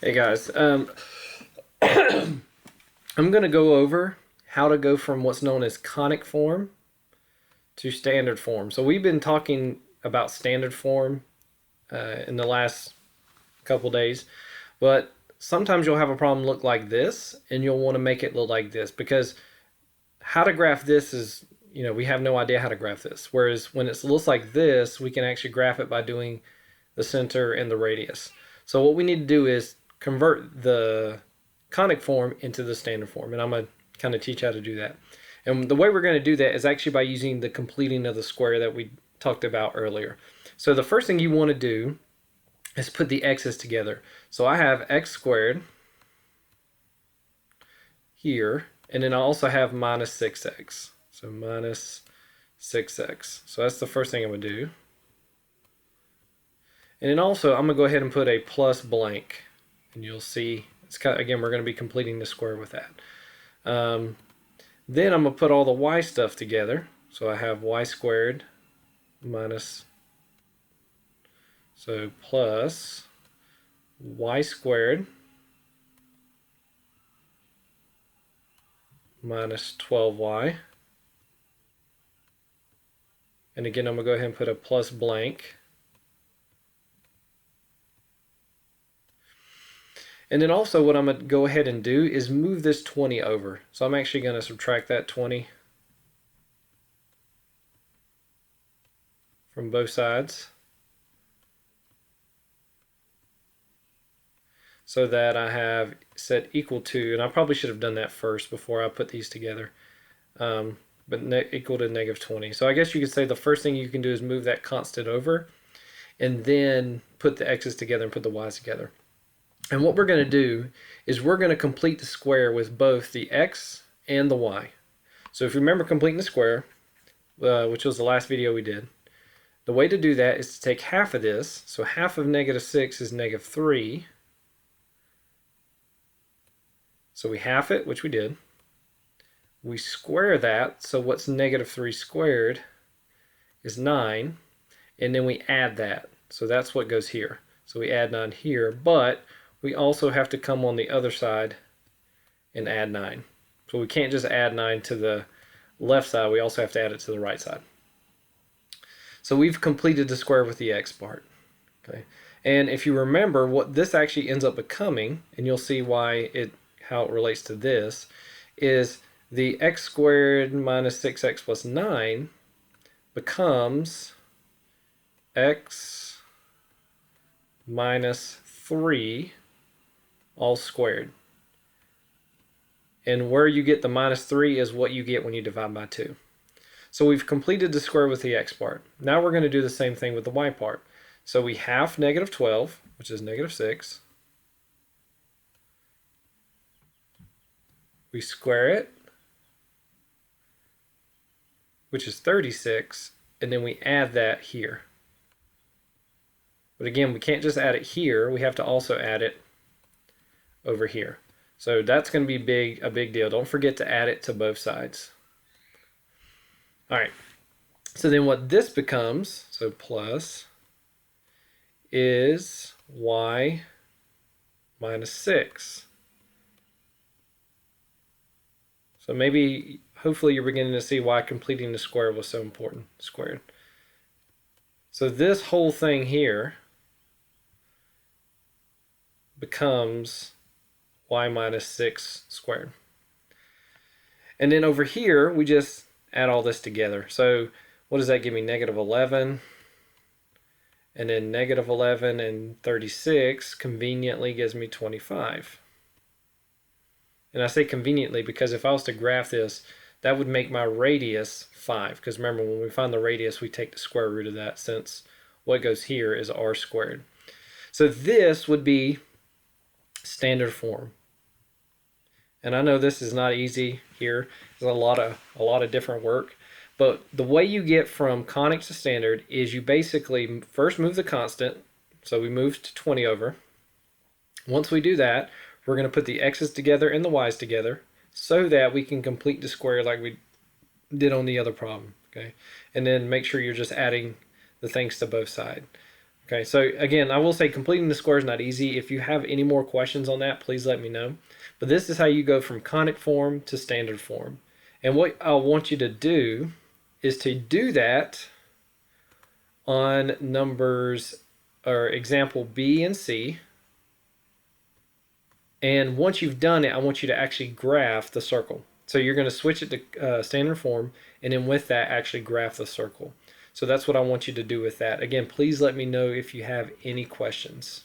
Hey guys, I'm going to go over how to go from what's known as conic form to standard form. So we've been talking about standard form in the last couple days, but sometimes you'll have a problem look like this and you'll want to make it look like this because how to graph this is, we have no idea how to graph this. Whereas when it looks like this, we can actually graph it by doing the center and the radius. So what we need to do is convert the conic form into the standard form, and I'm going to kind of teach how to do that. And the way we're going to do that is actually by using the completing of the square that we talked about earlier. So the first thing you want to do is put the x's together. So I have x squared here, and then I also have minus 6x. So minus 6x. So that's the first thing I'm going to do. And then also I'm going to go ahead and put a plus blank. And you'll see, it's kind of, again, we're going to be completing the square with that. Then I'm going to put all the y stuff together. So I have y squared minus, so plus y squared minus 12y. And again, I'm going to go ahead and put a plus blank. And then also what I'm going to go ahead and do is move this 20 over. So I'm actually going to subtract that 20 from both sides, so that I have set equal to, and I probably should have done that first before I put these together, but equal to negative 20. So I guess you could say the first thing you can do is move that constant over and then put the x's together and put the y's together. And what we're going to do is we're going to complete the square with both the x and the y. So if you remember completing the square, which was the last video we did, the way to do that is to take half of this. So half of negative 6 is negative 3. So we half it, which we did. We square that, so what's negative 3 squared is 9. And then we add that. So that's what goes here. So we add 9 here, but we also have to come on the other side and add 9. So we can't just add 9 to the left side, we also have to add it to the right side. So we've completed the square with the x part. Okay. And if you remember, what this actually ends up becoming, and you'll see how it relates to this, is the x squared minus 6x plus 9 becomes x minus 3 all squared. And where you get the minus 3 is what you get when you divide by 2. So we've completed the square with the x part. Now we're going to do the same thing with the y part. So we half negative 12, which is negative 6. We square it, which is 36, and then we add that here. But again, we can't just add it here, we have to also add it over here. So that's going to be a big deal. Don't forget to add it to both sides. All right, so then what this becomes, so plus, is y minus 6. So hopefully you're beginning to see why completing the square was so important, squared. So this whole thing here becomes y minus 6 squared. And then over here, we just add all this together. So what does that give me? Negative 11. And then negative 11 and 36 conveniently gives me 25. And I say conveniently because if I was to graph this, that would make my radius 5. Because remember, when we find the radius, we take the square root of that, since what goes here is r squared. So this would be standard form. And I know this is not easy here. There's a lot of different work. But the way you get from conic to standard is you basically first move the constant. So we moved to 20 over. Once we do that, we're going to put the x's together and the y's together so that we can complete the square like we did on the other problem. Okay, and then make sure you're just adding the things to both sides. Okay, so again, I will say completing the square is not easy. If you have any more questions on that, please let me know. But this is how you go from conic form to standard form. And what I want you to do is to do that on numbers or example B and C. And once you've done it, I want you to actually graph the circle. So you're going to switch it to standard form, and then with that, actually graph the circle. So that's what I want you to do with that. Again, please let me know if you have any questions.